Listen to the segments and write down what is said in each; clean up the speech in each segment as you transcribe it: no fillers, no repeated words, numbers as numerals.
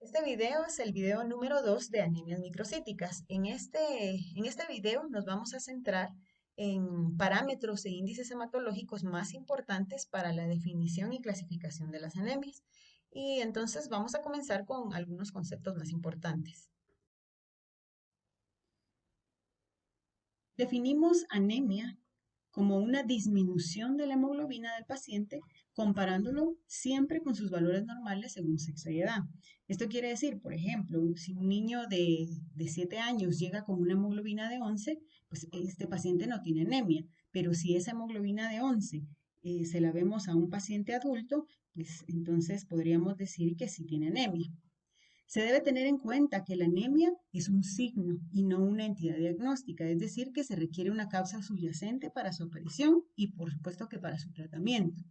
Este video es el video número 2 de anemias microcíticas. En este video nos vamos a centrar en parámetros e índices hematológicos más importantes para la definición y clasificación de las anemias. Y entonces vamos a comenzar con algunos conceptos más importantes. Definimos anemia como una disminución de la hemoglobina del paciente comparándolo siempre con sus valores normales según sexo y edad. Esto quiere decir, por ejemplo, si un niño de 7 años llega con una hemoglobina de 11, pues este paciente no tiene anemia, pero si esa hemoglobina de 11 se la vemos a un paciente adulto, pues entonces podríamos decir que sí tiene anemia. Se debe tener en cuenta que la anemia es un signo y no una entidad diagnóstica, es decir, que se requiere una causa subyacente para su aparición y por supuesto que para su tratamiento.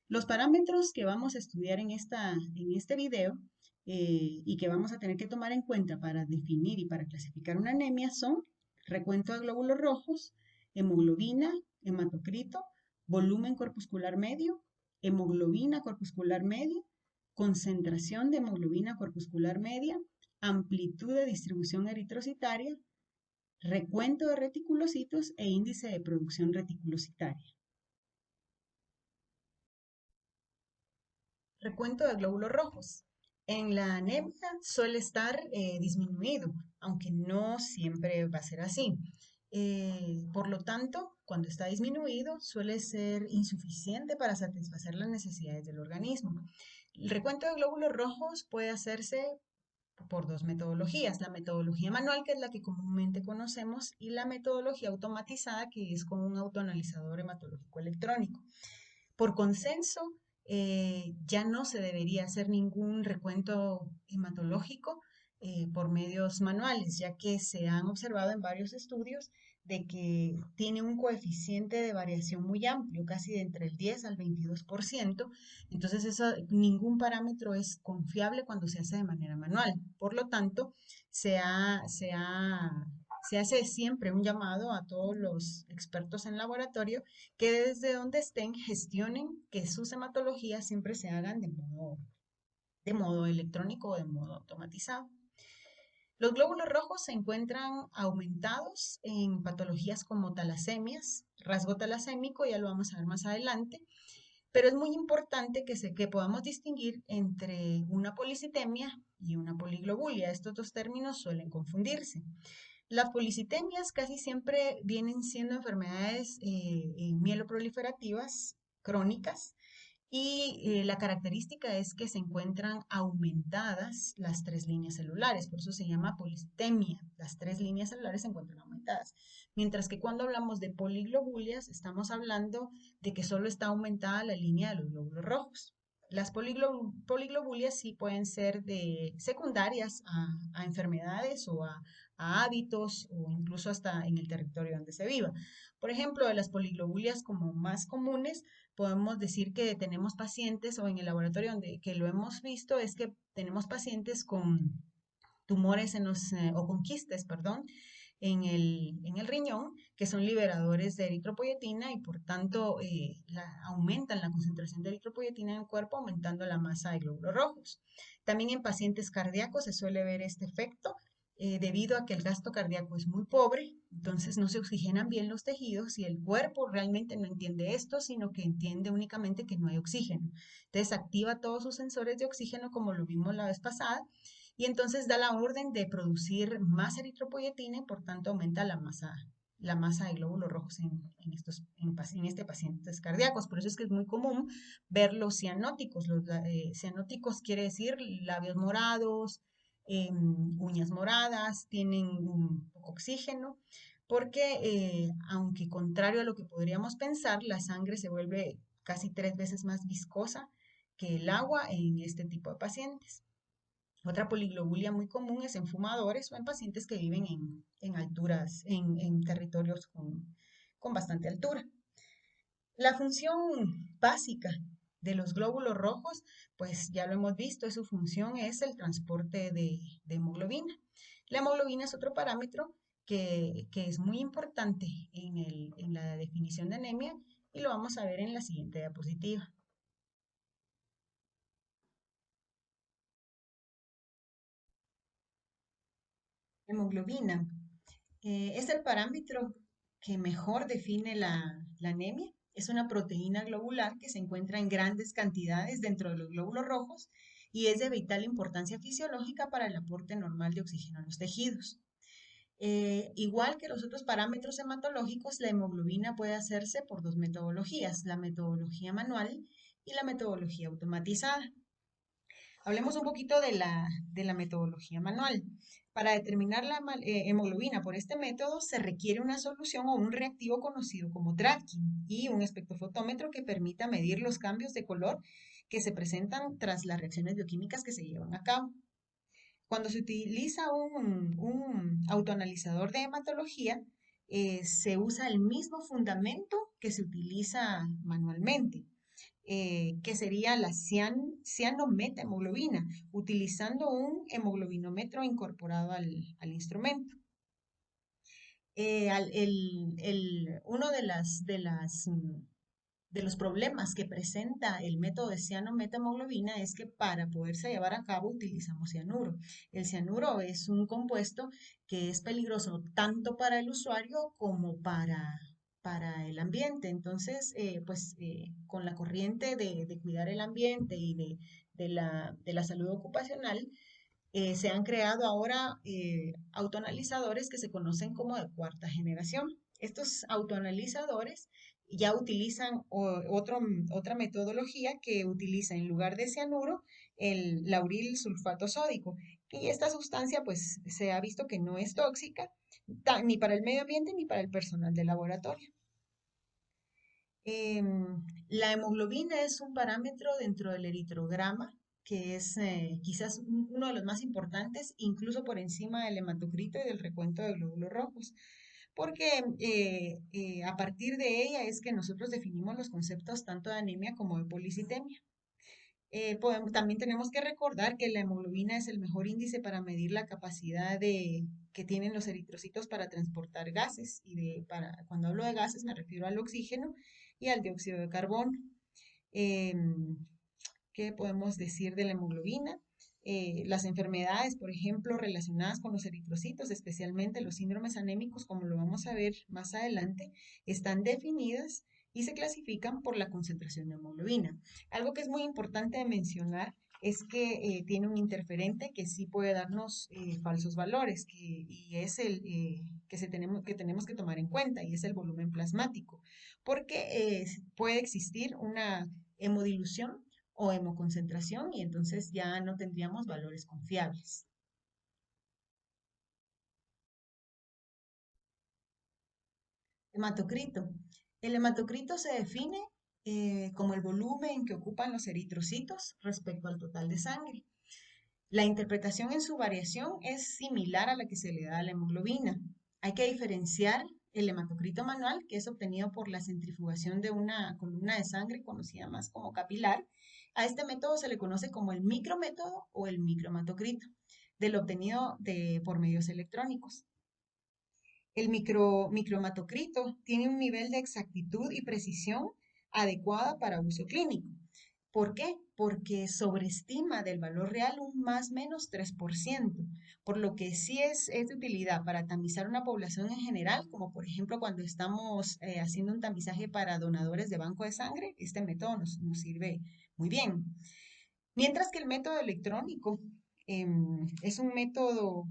Los parámetros que vamos a estudiar en este video y que vamos a tener que tomar en cuenta para definir y para clasificar una anemia son recuento de glóbulos rojos, hemoglobina, hematocrito, volumen corpuscular medio, hemoglobina corpuscular media, concentración de hemoglobina corpuscular media, amplitud de distribución eritrocitaria, recuento de reticulocitos e índice de producción reticulocitaria. Recuento de glóbulos rojos. En la anemia suele estar disminuido, aunque no siempre va a ser así. Por lo tanto, cuando está disminuido, suele ser insuficiente para satisfacer las necesidades del organismo. El recuento de glóbulos rojos puede hacerse por dos metodologías, la metodología manual, que es la que comúnmente conocemos, y la metodología automatizada, que es con un autoanalizador hematológico electrónico. Por consenso, ya no se debería hacer ningún recuento hematológico por medios manuales, ya que se han observado en varios estudios de que tiene un coeficiente de variación muy amplio, casi de entre el 10 al 22%. Entonces, ningún parámetro es confiable cuando se hace de manera manual. Por lo tanto, se ha, se ha se hace siempre un llamado a todos los expertos en laboratorio que desde donde estén gestionen que sus hematologías siempre se hagan de modo electrónico o de modo automatizado. Los glóbulos rojos se encuentran aumentados en patologías como talasemias, rasgo talasémico, ya lo vamos a ver más adelante, pero es muy importante que podamos distinguir entre una policitemia y una poliglobulia. Estos dos términos suelen confundirse. Las policitemias casi siempre vienen siendo enfermedades mieloproliferativas crónicas y la característica es que se encuentran aumentadas las tres líneas celulares, por eso se llama policitemia. Las tres líneas celulares se encuentran aumentadas. Mientras que cuando hablamos de poliglobulias, estamos hablando de que solo está aumentada la línea de los glóbulos rojos. Las poliglobulias sí pueden ser secundarias a enfermedades o a hábitos o incluso hasta en el territorio donde se viva. Por ejemplo, de las poliglobulias como más comunes, podemos decir que tenemos pacientes o en el laboratorio donde que lo hemos visto es que tenemos pacientes con tumores o con quistes, perdón, en el riñón, que son liberadores de eritropoyetina y por tanto aumentan la concentración de eritropoyetina en el cuerpo, aumentando la masa de glóbulos rojos. También en pacientes cardíacos se suele ver este efecto debido a que el gasto cardíaco es muy pobre, entonces no se oxigenan bien los tejidos y el cuerpo realmente no entiende esto, sino que entiende únicamente que no hay oxígeno. Entonces activa todos sus sensores de oxígeno como lo vimos la vez pasada y entonces da la orden de producir más eritropoyetina y por tanto aumenta la masa de glóbulos rojos en este pacientes cardíacos. Por eso es que es muy común ver los cianóticos. Los cianóticos quiere decir labios morados, uñas moradas, tienen un poco oxígeno, porque aunque contrario a lo que podríamos pensar, la sangre se vuelve casi 3 veces más viscosa que el agua en este tipo de pacientes. Otra poliglobulia muy común es en fumadores o en pacientes que viven en alturas, en territorios con bastante altura. La función básica de los glóbulos rojos, pues ya lo hemos visto, su función es el transporte de hemoglobina. La hemoglobina es otro parámetro que es muy importante en la definición de anemia y lo vamos a ver en la siguiente diapositiva. Hemoglobina es el parámetro que mejor define la anemia. Es una proteína globular que se encuentra en grandes cantidades dentro de los glóbulos rojos y es de vital importancia fisiológica para el aporte normal de oxígeno a los tejidos. Igual que los otros parámetros hematológicos, la hemoglobina puede hacerse por dos metodologías, la metodología manual y la metodología automatizada. Hablemos un poquito de la metodología manual. Para determinar la hemoglobina por este método se requiere una solución o un reactivo conocido como tracking y un espectrofotómetro que permita medir los cambios de color que se presentan tras las reacciones bioquímicas que se llevan a cabo. Cuando se utiliza un autoanalizador de hematología, se usa el mismo fundamento que se utiliza manualmente, que sería la cianometahemoglobina, utilizando un hemoglobinómetro incorporado al instrumento. Uno de los problemas que presenta el método de cianometahemoglobina es que para poderse llevar a cabo utilizamos cianuro. El cianuro es un compuesto que es peligroso tanto para el usuario como para el ambiente. Entonces, con la corriente de cuidar el ambiente y de la salud ocupacional, se han creado ahora autoanalizadores que se conocen como de cuarta generación. Estos autoanalizadores ya utilizan otra metodología que utiliza en lugar de cianuro el lauril sulfato sódico. Y esta sustancia pues se ha visto que no es tóxica ni para el medio ambiente ni para el personal de laboratorio. La hemoglobina es un parámetro dentro del eritrograma que es quizás uno de los más importantes, incluso por encima del hematocrito y del recuento de glóbulos rojos, porque a partir de ella es que nosotros definimos los conceptos tanto de anemia como de policitemia. También tenemos que recordar que la hemoglobina es el mejor índice para medir la capacidad que tienen los eritrocitos para transportar gases. Cuando hablo de gases me refiero al oxígeno y al dióxido de carbono. Em, ¿Qué podemos decir de la hemoglobina? Las enfermedades, por ejemplo, relacionadas con los eritrocitos, especialmente los síndromes anémicos, como lo vamos a ver más adelante, están definidas y se clasifican por la concentración de hemoglobina. Algo que es muy importante de mencionar es que tiene un interferente que sí puede darnos falsos valores, y es el que tenemos que tomar en cuenta, y es el volumen plasmático, porque puede existir una hemodilución o hemoconcentración y entonces ya no tendríamos valores confiables. Hematocrito. El hematocrito se define como el volumen que ocupan los eritrocitos respecto al total de sangre. La interpretación en su variación es similar a la que se le da a la hemoglobina. Hay que diferenciar el hematocrito manual, que es obtenido por la centrifugación de una columna de sangre conocida más como capilar. A este método se le conoce como el micrométodo o el microhematocrito, del obtenido por medios electrónicos. El microhematocrito tiene un nivel de exactitud y precisión adecuada para uso clínico. ¿Por qué? Porque sobreestima del valor real un más menos 3%, por lo que sí es de utilidad para tamizar una población en general, como por ejemplo cuando estamos haciendo un tamizaje para donadores de banco de sangre, este método nos sirve muy bien. Mientras que el método electrónico es un método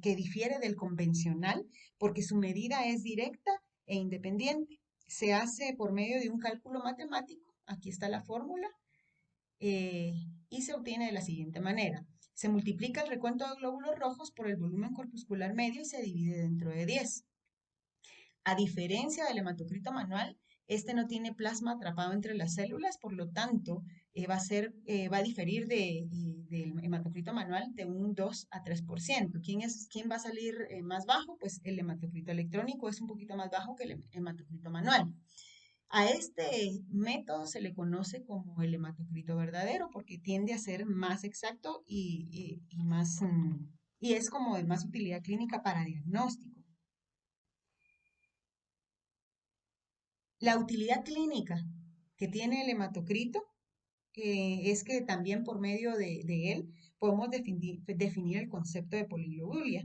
que difiere del convencional porque su medida es directa e independiente. Se hace por medio de un cálculo matemático, aquí está la fórmula, eh, y se obtiene de la siguiente manera. Se multiplica el recuento de glóbulos rojos por el volumen corpuscular medio y se divide dentro de 10. A diferencia del hematocrito manual, este no tiene plasma atrapado entre las células, por lo tanto, va a diferir del hematocrito manual de un 2 a 3%. ¿Quién va a salir más bajo? Pues el hematocrito electrónico es un poquito más bajo que el hematocrito manual. A este método se le conoce como el hematocrito verdadero porque tiende a ser más exacto y es como de más utilidad clínica para diagnóstico. La utilidad clínica que tiene el hematocrito es que también por medio de él podemos definir el concepto de poliglobulia.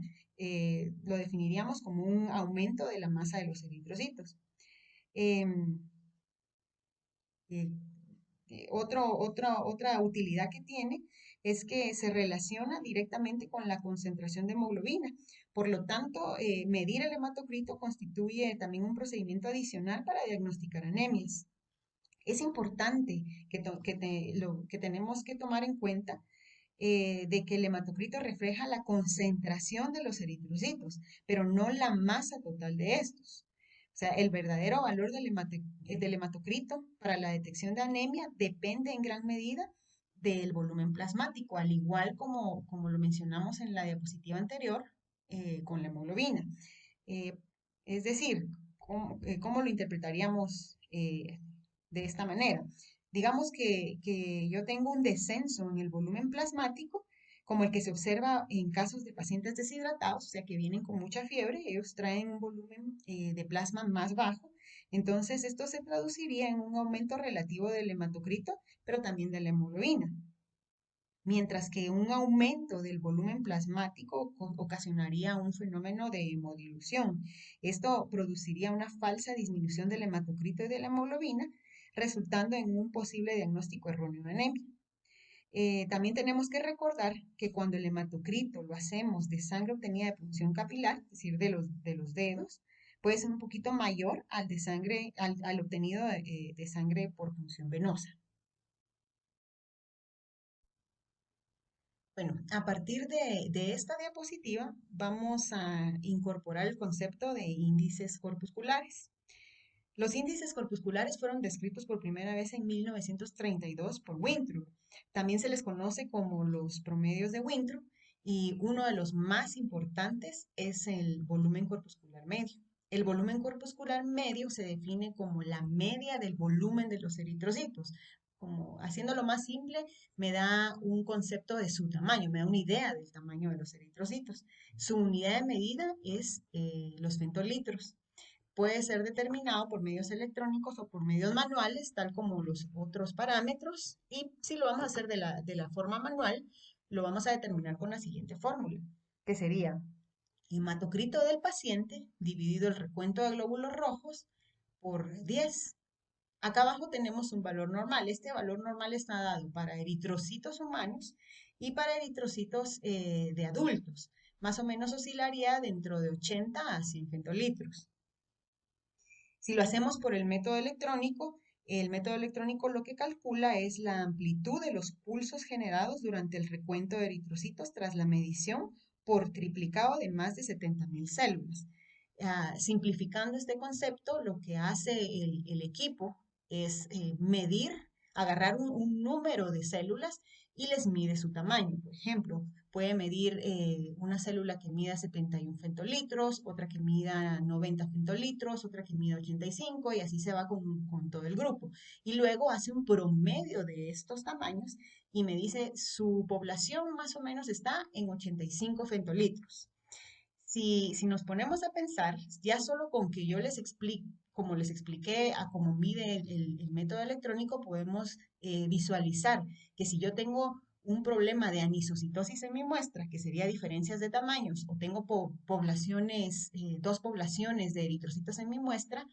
Lo definiríamos como un aumento de la masa de los eritrocitos. Em, eh, otra utilidad que tiene es que se relaciona directamente con la concentración de hemoglobina. Por lo tanto, medir el hematocrito constituye también un procedimiento adicional para diagnosticar anemias. Es importante que tenemos que tomar en cuenta de que el hematocrito refleja la concentración de los eritrocitos, pero no la masa total de estos. O sea, el verdadero valor del hematocrito para la detección de anemia depende en gran medida del volumen plasmático, al igual como lo mencionamos en la diapositiva anterior con la hemoglobina. Eh, es decir, ¿cómo lo interpretaríamos de esta manera? Digamos que yo tengo un descenso en el volumen plasmático, como el que se observa en casos de pacientes deshidratados, o sea, que vienen con mucha fiebre, ellos traen un volumen de plasma más bajo. Entonces, esto se traduciría en un aumento relativo del hematocrito, pero también de la hemoglobina, mientras que un aumento del volumen plasmático ocasionaría un fenómeno de hemodilución. Esto produciría una falsa disminución del hematocrito y de la hemoglobina, resultando en un posible diagnóstico erróneo de anemia. También tenemos que recordar que cuando el hematocrito lo hacemos de sangre obtenida de punción capilar, es decir, de los dedos, puede ser un poquito mayor al de sangre, al obtenido de sangre por punción venosa. Bueno, a partir de esta diapositiva vamos a incorporar el concepto de índices corpusculares. Los índices corpusculares fueron descritos por primera vez en 1932 por Winthrop. También se les conoce como los promedios de Winthrop y uno de los más importantes es el volumen corpuscular medio. El volumen corpuscular medio se define como la media del volumen de los eritrocitos. Como haciéndolo más simple, me da un concepto de su tamaño, me da una idea del tamaño de los eritrocitos. Su unidad de medida es los femtolitros. Puede ser determinado por medios electrónicos o por medios manuales, tal como los otros parámetros. Y si lo vamos a hacer de la forma manual, lo vamos a determinar con la siguiente fórmula, que sería hematocrito del paciente dividido el recuento de glóbulos rojos por 10. Acá abajo tenemos un valor normal. Este valor normal está dado para eritrocitos humanos y para eritrocitos de adultos. Más o menos oscilaría dentro de 80 a 100 femtolitros. Si lo hacemos por el método electrónico lo que calcula es la amplitud de los pulsos generados durante el recuento de eritrocitos tras la medición por triplicado de más de 70.000 células. Simplificando este concepto, lo que hace el equipo es medir, agarrar un número de células y les mide su tamaño. Por ejemplo, puede medir una célula que mida 71 femtolitros, otra que mida 90 femtolitros, otra que mida 85 y así se va con todo el grupo. Y luego hace un promedio de estos tamaños y me dice su población más o menos está en 85 femtolitros. Si nos ponemos a pensar, ya solo con que yo les explique, como les expliqué, a cómo mide el método electrónico, podemos visualizar que si yo tengo un problema de anisocitosis en mi muestra, que sería diferencias de tamaños, o tengo dos poblaciones de eritrocitos en mi muestra,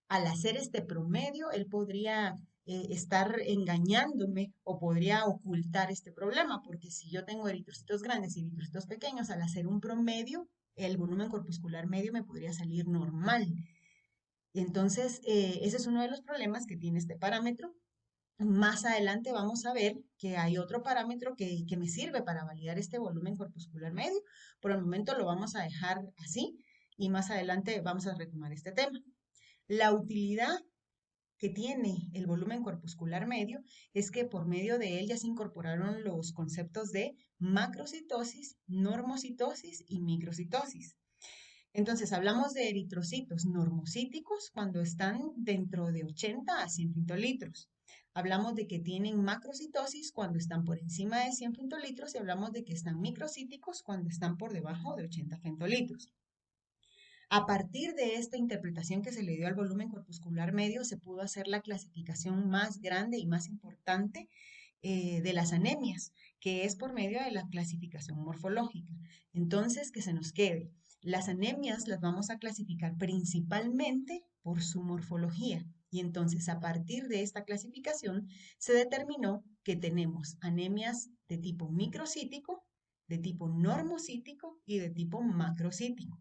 al hacer este promedio, él podría estar engañándome o podría ocultar este problema, porque si yo tengo eritrocitos grandes y eritrocitos pequeños, al hacer un promedio, el volumen corpuscular medio me podría salir normal. Entonces, ese es uno de los problemas que tiene este parámetro. Más adelante vamos a ver que hay otro parámetro que me sirve para validar este volumen corpuscular medio. Por el momento lo vamos a dejar así y más adelante vamos a retomar este tema. La utilidad que tiene el volumen corpuscular medio es que por medio de él ya se incorporaron los conceptos de macrocitosis, normocitosis y microcitosis. Entonces, hablamos de eritrocitos normocíticos cuando están dentro de 80 a 100 femtolitros. Hablamos de que tienen macrocitosis cuando están por encima de 100 femtolitros y hablamos de que están microcíticos cuando están por debajo de 80 femtolitros. A partir de esta interpretación que se le dio al volumen corpuscular medio, se pudo hacer la clasificación más grande y más importante de las anemias, que es por medio de la clasificación morfológica. Entonces, que se nos quede. Las anemias las vamos a clasificar principalmente por su morfología. Y entonces, a partir de esta clasificación, se determinó que tenemos anemias de tipo microcítico, de tipo normocítico y de tipo macrocítico.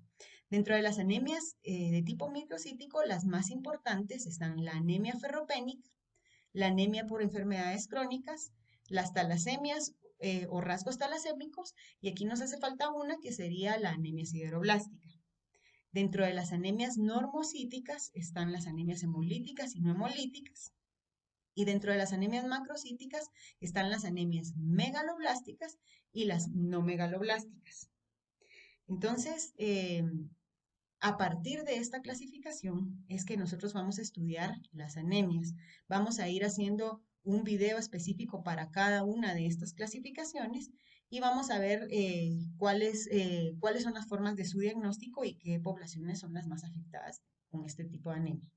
Dentro de las anemias de tipo microcítico, las más importantes están la anemia ferropénica, la anemia por enfermedades crónicas, las talasemias o rasgos talasémicos, y aquí nos hace falta una que sería la anemia sideroblástica. Dentro de las anemias normocíticas están las anemias hemolíticas y no hemolíticas. Y dentro de las anemias macrocíticas están las anemias megaloblásticas y las no megaloblásticas. Entonces, a partir de esta clasificación es que nosotros vamos a estudiar las anemias. Vamos a ir haciendo un video específico para cada una de estas clasificaciones y vamos a ver cuáles son las formas de su diagnóstico y qué poblaciones son las más afectadas con este tipo de anemia.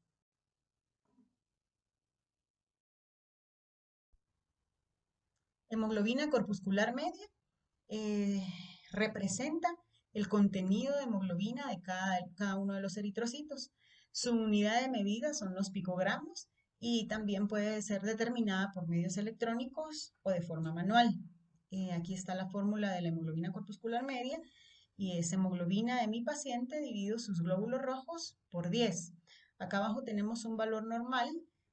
Hemoglobina corpuscular media eh, representa el contenido de hemoglobina de cada uno de los eritrocitos. Su unidad de medida son los picogramos y también puede ser determinada por medios electrónicos o de forma manual. Aquí está la fórmula de la hemoglobina corpuscular media y es hemoglobina de mi paciente dividido sus glóbulos rojos por 10. Acá abajo tenemos un valor normal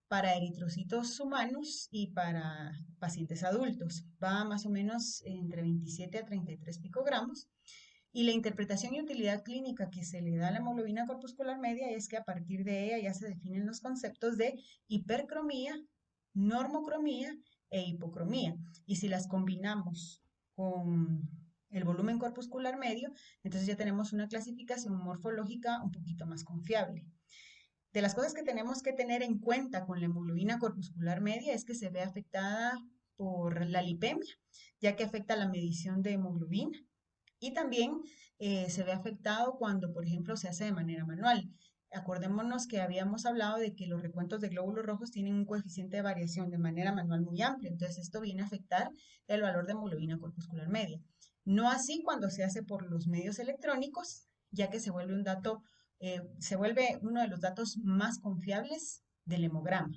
para eritrocitos humanos y para pacientes adultos. Va más o menos entre 27 a 33 picogramos. Y la interpretación y utilidad clínica que se le da a la hemoglobina corpuscular media es que a partir de ella ya se definen los conceptos de hipercromía, normocromía e hipocromía. Y si las combinamos con el volumen corpuscular medio, entonces ya tenemos una clasificación morfológica un poquito más confiable. De las cosas que tenemos que tener en cuenta con la hemoglobina corpuscular media es que se ve afectada por la lipemia, ya que afecta la medición de hemoglobina. Y también se ve afectado cuando, por ejemplo, se hace de manera manual. Acordémonos que habíamos hablado de que los recuentos de glóbulos rojos tienen un coeficiente de variación de manera manual muy amplio, entonces esto viene a afectar el valor de hemoglobina corpuscular media. No así cuando se hace por los medios electrónicos, ya que se vuelve uno de los datos más confiables del hemograma.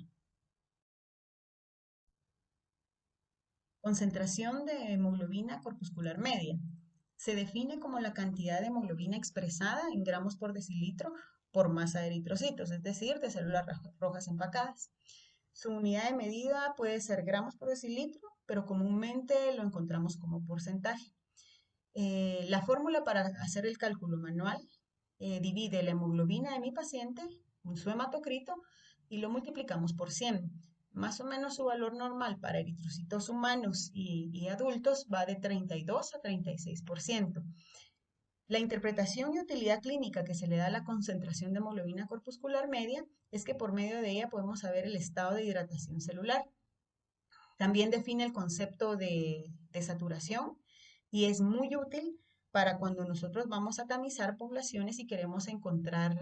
Concentración de hemoglobina corpuscular media. Se define como la cantidad de hemoglobina expresada en gramos por decilitro por masa de eritrocitos, es decir, de células rojas empacadas. Su unidad de medida puede ser gramos por decilitro, pero comúnmente lo encontramos como porcentaje. La fórmula para hacer el cálculo manual divide la hemoglobina de mi paciente, su hematocrito, y lo multiplicamos por 100. Más o menos su valor normal para eritrocitos humanos y adultos va de 32 a 36%. La interpretación y utilidad clínica que se le da a la concentración de hemoglobina corpuscular media es que por medio de ella podemos saber el estado de hidratación celular. También define el concepto de saturación y es muy útil para cuando nosotros vamos a tamizar poblaciones y queremos encontrar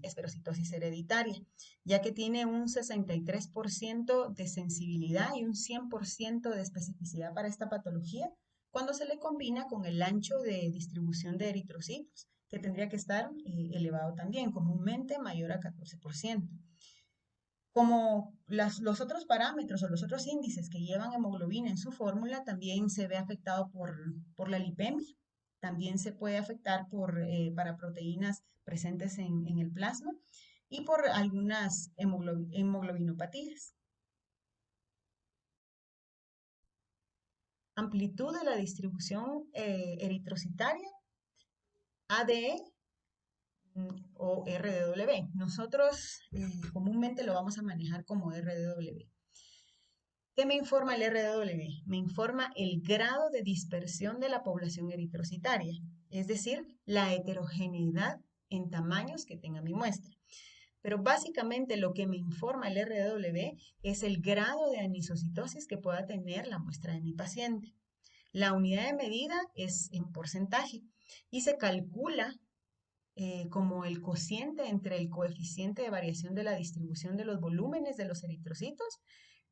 esferocitosis hereditaria, ya que tiene un 63% de sensibilidad y un 100% de especificidad para esta patología cuando se le combina con el ancho de distribución de eritrocitos, que tendría que estar elevado también, comúnmente mayor a 14%. Como los otros parámetros o los otros índices que llevan hemoglobina en su fórmula, también se ve afectado por la lipemia. También se puede afectar para proteínas presentes en el plasma y por algunas hemoglobinopatías. Amplitud de la distribución eritrocitaria, ADE o RDW. Nosotros comúnmente lo vamos a manejar como RDW. ¿Qué me informa el RDW? Me informa el grado de dispersión de la población eritrocitaria, es decir, la heterogeneidad en tamaños que tenga mi muestra. Pero básicamente lo que me informa el RDW es el grado de anisocitosis que pueda tener la muestra de mi paciente. La unidad de medida es en porcentaje y se calcula como el cociente entre el coeficiente de variación de la distribución de los volúmenes de los eritrocitos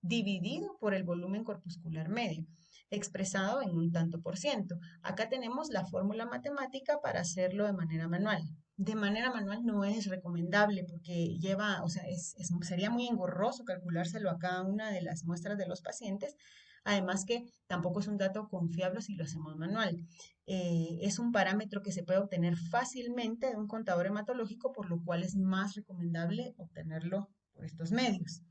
dividido por el volumen corpuscular medio, expresado en un tanto por ciento. Acá tenemos la fórmula matemática para hacerlo de manera manual. De manera manual no es recomendable porque lleva, o sea, sería muy engorroso calculárselo a cada una de las muestras de los pacientes. Además que tampoco es un dato confiable si lo hacemos manual. Es un parámetro que se puede obtener fácilmente de un contador hematológico, por lo cual es más recomendable obtenerlo por estos medios.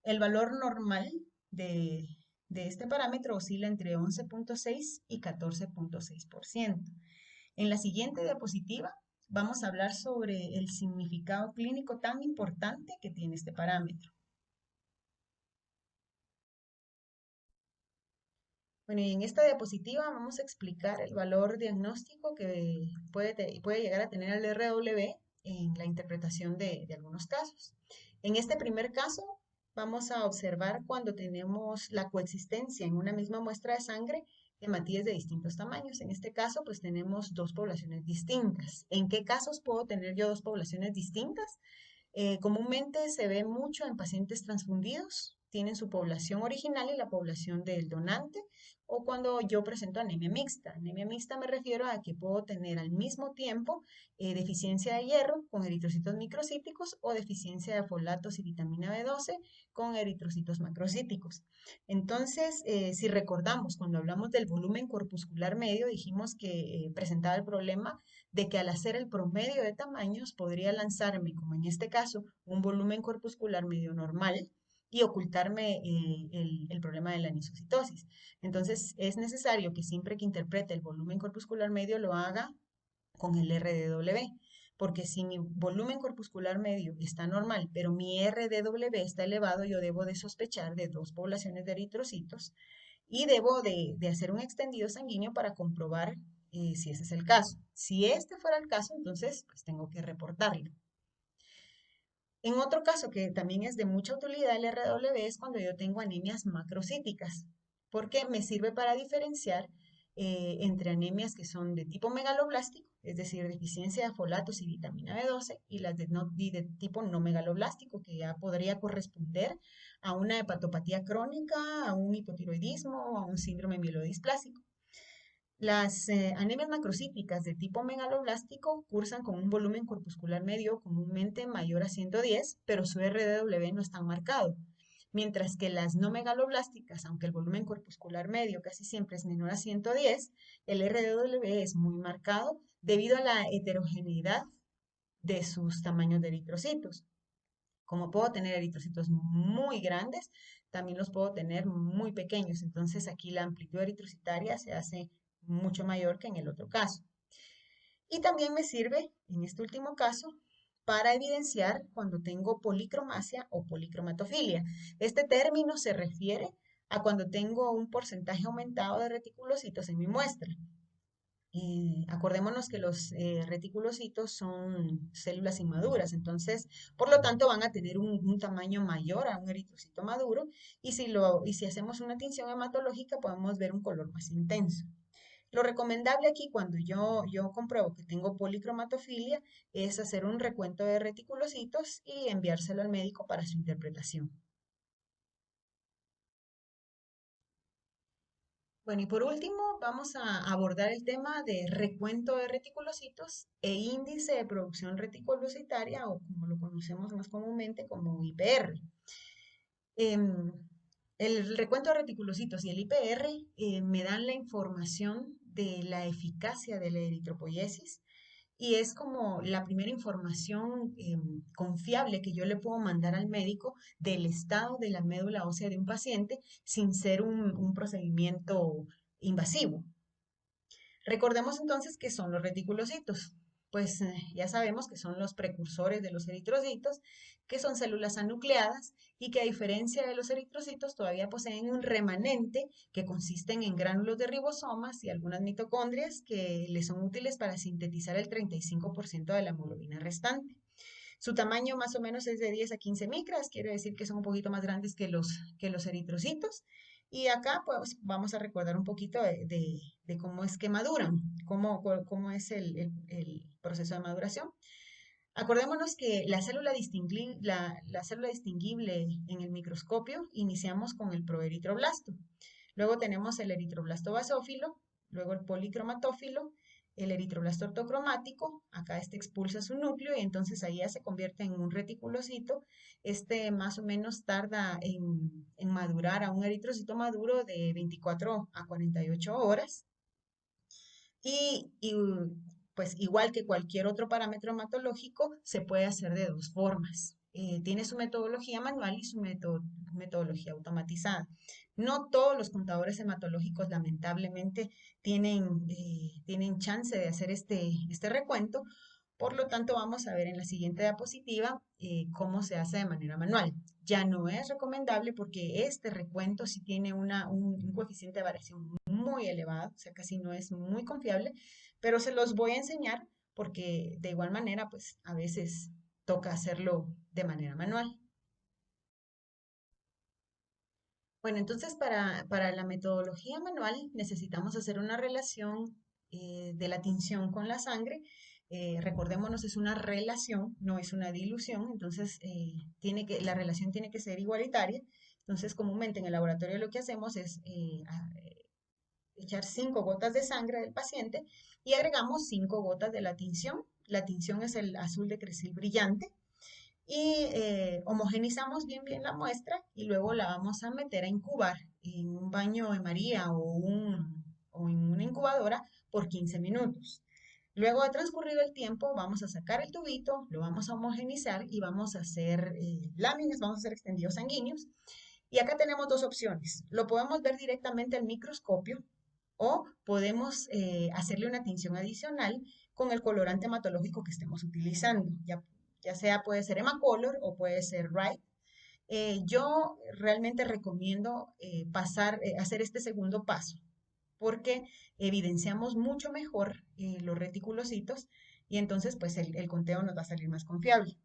El valor normal de, de este parámetro oscila entre 11,6 y 14,6%. En la siguiente diapositiva vamos a hablar sobre el significado clínico tan importante que tiene este parámetro. Bueno, y en esta diapositiva vamos a explicar el valor diagnóstico que puede llegar a tener el RW en la interpretación de algunos casos. En este primer caso, vamos a observar cuando tenemos la coexistencia en una misma muestra de sangre de hematíes de distintos tamaños. En este caso, pues tenemos dos poblaciones distintas. ¿En qué casos puedo tener yo dos poblaciones distintas? Comúnmente se ve mucho en pacientes transfundidos, tienen su población original y la población del donante, o cuando yo presento anemia mixta. Anemia mixta me refiero a que puedo tener al mismo tiempo deficiencia de hierro con eritrocitos microcíticos o deficiencia de folatos y vitamina B12 con eritrocitos macrocíticos. Entonces, si recordamos, cuando hablamos del volumen corpuscular medio, dijimos que presentaba el problema de que al hacer el promedio de tamaños podría lanzarme, como en este caso, un volumen corpuscular medio normal y ocultarme el problema de la anisocitosis. Entonces, es necesario que siempre que interprete el volumen corpuscular medio lo haga con el RDW, porque si mi volumen corpuscular medio está normal, pero mi RDW está elevado, yo debo de sospechar de dos poblaciones de eritrocitos y debo de hacer un extendido sanguíneo para comprobar si ese es el caso. Si este fuera el caso, entonces pues tengo que reportarlo. En otro caso que también es de mucha utilidad el RW es cuando yo tengo anemias macrocíticas, porque me sirve para diferenciar entre anemias que son de tipo megaloblástico, es decir, deficiencia de folatos y vitamina B12, y las de tipo no megaloblástico, que ya podría corresponder a una hepatopatía crónica, a un hipotiroidismo o a un síndrome mielodisplásico. Las anemias macrocíticas de tipo megaloblástico cursan con un volumen corpuscular medio comúnmente mayor a 110, pero su RDW no está marcado. Mientras que las no megaloblásticas, aunque el volumen corpuscular medio casi siempre es menor a 110, el RDW es muy marcado debido a la heterogeneidad de sus tamaños de eritrocitos. Como puedo tener eritrocitos muy grandes, también los puedo tener muy pequeños. Entonces aquí la amplitud eritrocitaria se hace mucho mayor que en el otro caso. Y también me sirve, en este último caso, para evidenciar cuando tengo policromasia o policromatofilia. Este término se refiere a cuando tengo un porcentaje aumentado de reticulocitos en mi muestra. Acordémonos que los reticulocitos son células inmaduras, entonces, por lo tanto, van a tener un tamaño mayor a un eritrocito maduro y si hacemos una tinción hematológica podemos ver un color más intenso. Lo recomendable aquí cuando yo compruebo que tengo policromatofilia es hacer un recuento de reticulocitos y enviárselo al médico para su interpretación. Bueno, y por último, vamos a abordar el tema de recuento de reticulocitos e índice de producción reticulocitaria, o como lo conocemos más comúnmente como IPR. Em, el recuento de reticulocitos y el IPR me dan la información de la eficacia de la eritropoiesis y es como la primera información confiable que yo le puedo mandar al médico del estado de la médula ósea de un paciente sin ser un procedimiento invasivo. Recordemos entonces qué son los reticulocitos. Pues ya sabemos que son los precursores de los eritrocitos, que son células anucleadas y que a diferencia de los eritrocitos todavía poseen un remanente que consisten en gránulos de ribosomas y algunas mitocondrias que les son útiles para sintetizar el 35% de la hemoglobina restante. Su tamaño más o menos es de 10 a 15 micras, quiere decir que son un poquito más grandes que los eritrocitos. Y acá pues vamos a recordar un poquito de cómo es que maduran, cómo es el proceso de maduración. Acordémonos que la célula distinguible en el microscopio iniciamos con el proeritroblasto. Luego tenemos el eritroblasto basófilo, luego el policromatófilo, el eritroblasto ortocromático, acá este expulsa su núcleo y entonces ahí ya se convierte en un reticulocito. Este más o menos tarda en madurar a un eritrocito maduro de 24 a 48 horas. Y, pues igual que cualquier otro parámetro hematológico, se puede hacer de dos formas. Tiene su metodología manual y su metodología automatizada. No todos los contadores hematológicos lamentablemente tienen chance de hacer este recuento, por lo tanto, vamos a ver en la siguiente diapositiva cómo se hace de manera manual. Ya no es recomendable porque este recuento sí tiene un coeficiente de variación muy elevado, o sea, casi no es muy confiable, pero se los voy a enseñar porque de igual manera, pues a veces toca hacerlo de manera manual. Bueno, entonces para la metodología manual necesitamos hacer una relación de la tinción con la sangre. Recordémonos, es una relación, no es una dilución, entonces la relación tiene que ser igualitaria. Entonces, comúnmente en el laboratorio lo que hacemos es echar 5 gotas de sangre del paciente y agregamos 5 gotas de la tinción. La tinción es el azul de crecil brillante y homogenizamos bien la muestra y luego la vamos a meter a incubar en un baño de María o en una incubadora por 15 minutos. Luego de transcurrido el tiempo, vamos a sacar el tubito, lo vamos a homogenizar y vamos a hacer láminas, vamos a hacer extendidos sanguíneos. Y acá tenemos dos opciones. Lo podemos ver directamente al microscopio o podemos hacerle una tinción adicional con el colorante hematológico que estemos utilizando. Ya sea puede ser Hemacolor o puede ser Wright. Yo realmente recomiendo hacer este segundo paso porque evidenciamos mucho mejor los reticulocitos y entonces pues el conteo nos va a salir más confiable.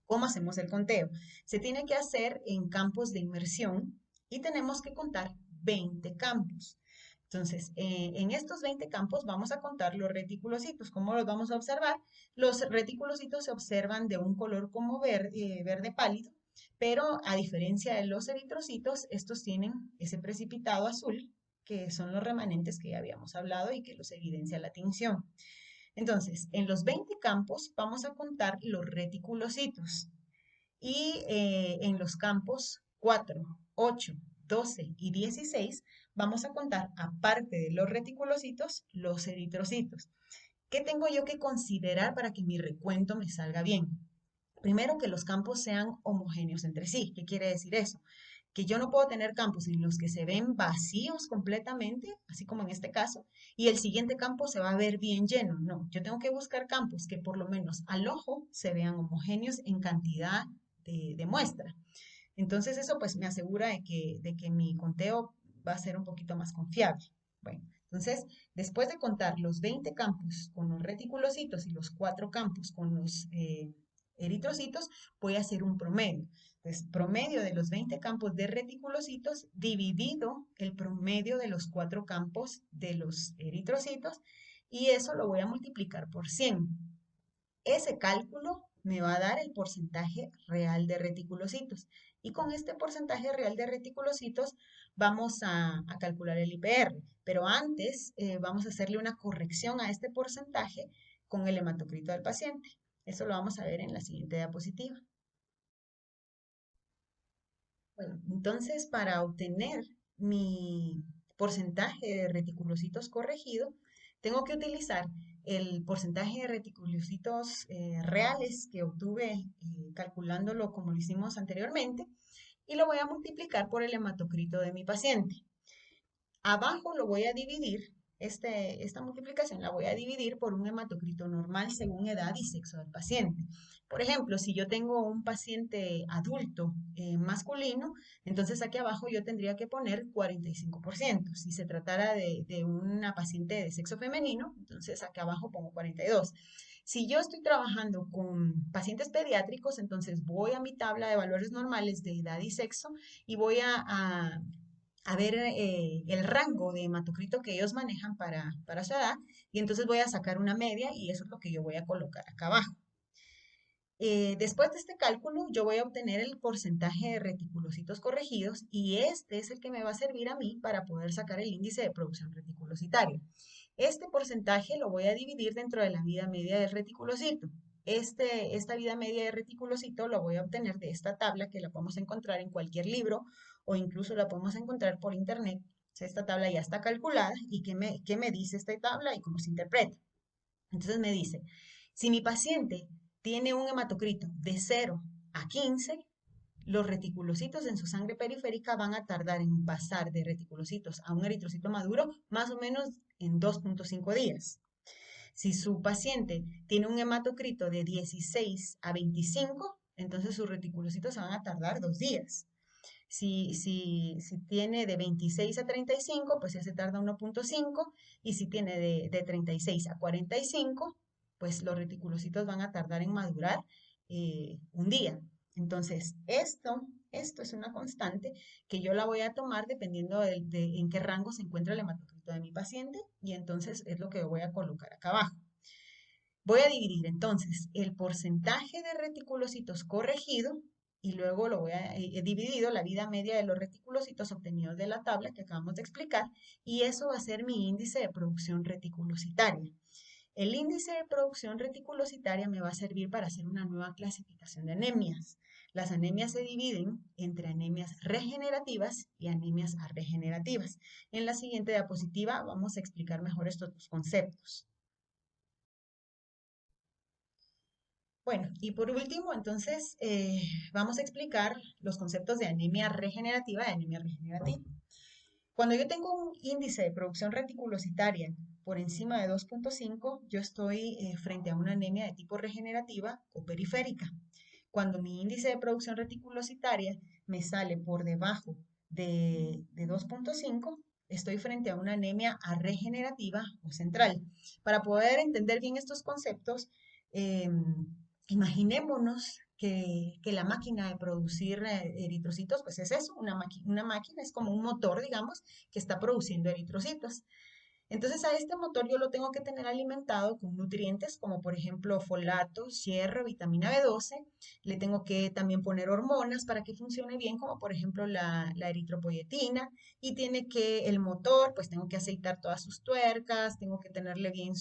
¿Cómo hacemos el conteo? Se tiene que hacer en campos de inmersión y tenemos que contar 20 campos. Entonces, en estos 20 campos vamos a contar los reticulocitos. ¿Cómo los vamos a observar? Los reticulocitos se observan de un color como verde pálido, pero a diferencia de los eritrocitos, estos tienen ese precipitado azul, que son los remanentes que ya habíamos hablado y que los evidencia la tinción. Entonces, en los 20 campos vamos a contar los reticulocitos y en los campos 4, 8, 12 y 16 vamos a contar, aparte de los reticulocitos, los eritrocitos. ¿Qué tengo yo que considerar para que mi recuento me salga bien? Primero, que los campos sean homogéneos entre sí. ¿Qué quiere decir eso? Que yo no puedo tener campos en los que se ven vacíos completamente, así como en este caso, y el siguiente campo se va a ver bien lleno. No, yo tengo que buscar campos que por lo menos al ojo se vean homogéneos en cantidad de muestra. Entonces eso pues me asegura de que mi conteo va a ser un poquito más confiable. Bueno, entonces después de contar los 20 campos con los reticulocitos y los 4 campos con los eritrocitos, voy a hacer un promedio. Entonces, promedio de los 20 campos de reticulocitos dividido el promedio de los 4 campos de los eritrocitos y eso lo voy a multiplicar por 100. Ese cálculo me va a dar el porcentaje real de reticulocitos. Y con este porcentaje real de reticulocitos vamos a calcular el IPR. Pero antes vamos a hacerle una corrección a este porcentaje con el hematocrito del paciente. Eso lo vamos a ver en la siguiente diapositiva. Bueno, entonces para obtener mi porcentaje de reticulocitos corregido, tengo que utilizar el porcentaje de reticulocitos reales que obtuve calculándolo como lo hicimos anteriormente y lo voy a multiplicar por el hematocrito de mi paciente. Abajo lo voy a dividir, esta multiplicación la voy a dividir por un hematocrito normal según edad y sexo del paciente. Por ejemplo, si yo tengo un paciente adulto masculino, entonces aquí abajo yo tendría que poner 45%. Si se tratara de una paciente de sexo femenino, entonces aquí abajo pongo 42%. Si yo estoy trabajando con pacientes pediátricos, entonces voy a mi tabla de valores normales de edad y sexo y voy a ver el rango de hematocrito que ellos manejan para su edad y entonces voy a sacar una media y eso es lo que yo voy a colocar acá abajo. Después de este cálculo, yo voy a obtener el porcentaje de reticulocitos corregidos y este es el que me va a servir a mí para poder sacar el índice de producción reticulocitaria. Este porcentaje lo voy a dividir dentro de la vida media del reticulocito. Esta vida media de reticulocito lo voy a obtener de esta tabla que la podemos encontrar en cualquier libro o incluso la podemos encontrar por internet. Esta tabla ya está calculada y qué me dice esta tabla y cómo se interpreta. Entonces me dice, si mi paciente tiene un hematocrito de 0 a 15, los reticulocitos en su sangre periférica van a tardar en pasar de reticulocitos a un eritrocito maduro más o menos en 2.5 días. Si su paciente tiene un hematocrito de 16 a 25, entonces sus reticulocitos van a tardar 2 días. Si tiene de 26 a 35, pues ya se tarda 1.5. Y si tiene de 36 a 45, pues los reticulocitos van a tardar en madurar un día. Entonces, esto es una constante que yo la voy a tomar dependiendo de en qué rango se encuentra el hematocrito de mi paciente. Y entonces es lo que voy a colocar acá abajo. Voy a dividir entonces el porcentaje de reticulocitos corregido y luego he dividido la vida media de los reticulocitos obtenidos de la tabla que acabamos de explicar y eso va a ser mi índice de producción reticulocitaria. El índice de producción reticulocitaria me va a servir para hacer una nueva clasificación de anemias. Las anemias se dividen entre anemias regenerativas y anemias arregenerativas. En la siguiente diapositiva vamos a explicar mejor estos dos conceptos. Bueno, y por último, entonces, vamos a explicar los conceptos de anemia regenerativa y anemia regenerativa. Cuando yo tengo un índice de producción reticulocitaria por encima de 2.5, yo estoy frente a una anemia de tipo regenerativa o periférica. Cuando mi índice de producción reticulocitaria me sale por debajo de 2.5, estoy frente a una anemia regenerativa o central. Para poder entender bien estos conceptos, imaginémonos que la máquina de producir eritrocitos, pues es eso, una máquina, es como un motor, digamos, que está produciendo eritrocitos. Entonces a este motor yo lo tengo que tener alimentado con nutrientes como por ejemplo folatos, hierro, vitamina B12. Le tengo que también poner hormonas para que funcione bien, como por ejemplo la eritropoyetina. Y el motor, pues tengo que aceitar todas sus tuercas, tengo que tenerle bien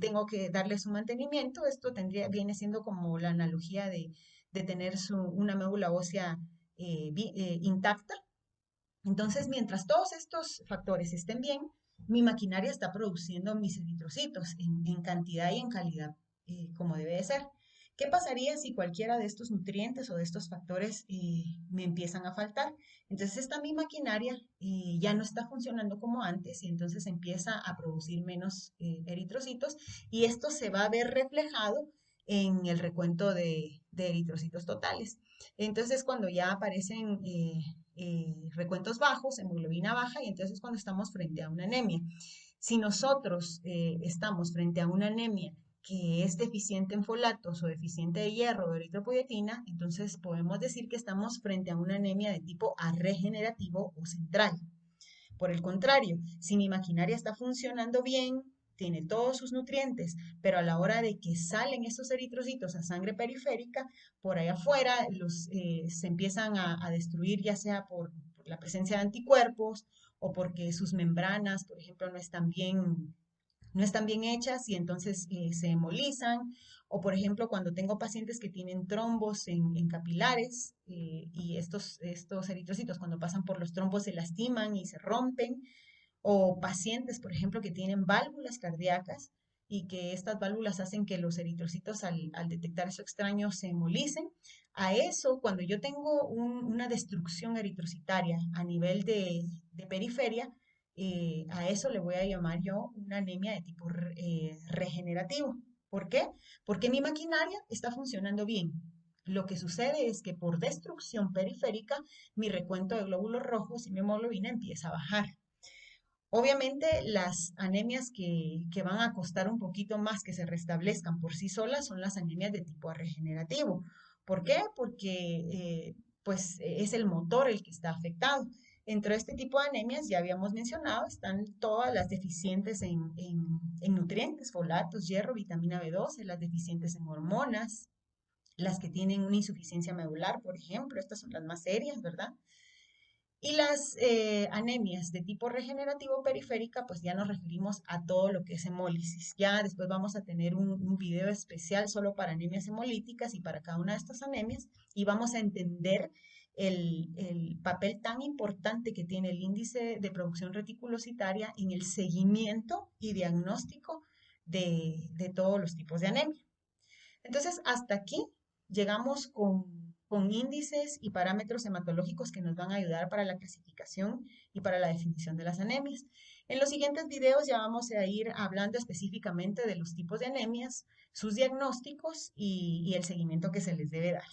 tengo que darle su mantenimiento. Esto viene siendo como la analogía de tener una médula ósea intacta. Entonces, mientras todos estos factores estén bien, mi maquinaria está produciendo mis eritrocitos en cantidad y en calidad como debe de ser. ¿Qué pasaría si cualquiera de estos nutrientes o de estos factores me empiezan a faltar? Entonces, esta mi maquinaria ya no está funcionando como antes y entonces empieza a producir menos eritrocitos y esto se va a ver reflejado en el recuento de eritrocitos totales. Entonces, cuando ya aparecen recuentos bajos, hemoglobina baja, y entonces cuando estamos frente a una anemia. Si nosotros estamos frente a una anemia que es deficiente en folatos o deficiente de hierro o eritropoyetina, entonces podemos decir que estamos frente a una anemia de tipo arregenerativo o central. Por el contrario, si mi maquinaria está funcionando bien, tiene todos sus nutrientes, pero a la hora de que salen estos eritrocitos a sangre periférica, por ahí afuera se empiezan a destruir ya sea por la presencia de anticuerpos o porque sus membranas, por ejemplo, no están bien hechas y entonces se hemolizan. O por ejemplo, cuando tengo pacientes que tienen trombos en capilares y estos eritrocitos cuando pasan por los trombos se lastiman y se rompen. O pacientes, por ejemplo, que tienen válvulas cardíacas y que estas válvulas hacen que los eritrocitos al detectar eso extraño se hemolicen. A eso, cuando yo tengo una destrucción eritrocitaria a nivel de periferia, a eso le voy a llamar yo una anemia de tipo regenerativo. ¿Por qué? Porque mi maquinaria está funcionando bien. Lo que sucede es que por destrucción periférica, mi recuento de glóbulos rojos y mi hemoglobina empieza a bajar. Obviamente las anemias que van a costar un poquito más que se restablezcan por sí solas son las anemias de tipo regenerativo. ¿Por qué? Porque pues es el motor el que está afectado. Dentro de este tipo de anemias, ya habíamos mencionado, están todas las deficientes en nutrientes, folatos, hierro, vitamina B12, las deficientes en hormonas, las que tienen una insuficiencia medular, por ejemplo, estas son las más serias, ¿verdad? Y las anemias de tipo regenerativo periférica, pues ya nos referimos a todo lo que es hemólisis. Ya después vamos a tener un video especial solo para anemias hemolíticas y para cada una de estas anemias y vamos a entender el papel tan importante que tiene el índice de producción reticulocitaria en el seguimiento y diagnóstico de todos los tipos de anemia. Entonces, hasta aquí llegamos con índices y parámetros hematológicos que nos van a ayudar para la clasificación y para la definición de las anemias. En los siguientes videos ya vamos a ir hablando específicamente de los tipos de anemias, sus diagnósticos y el seguimiento que se les debe dar.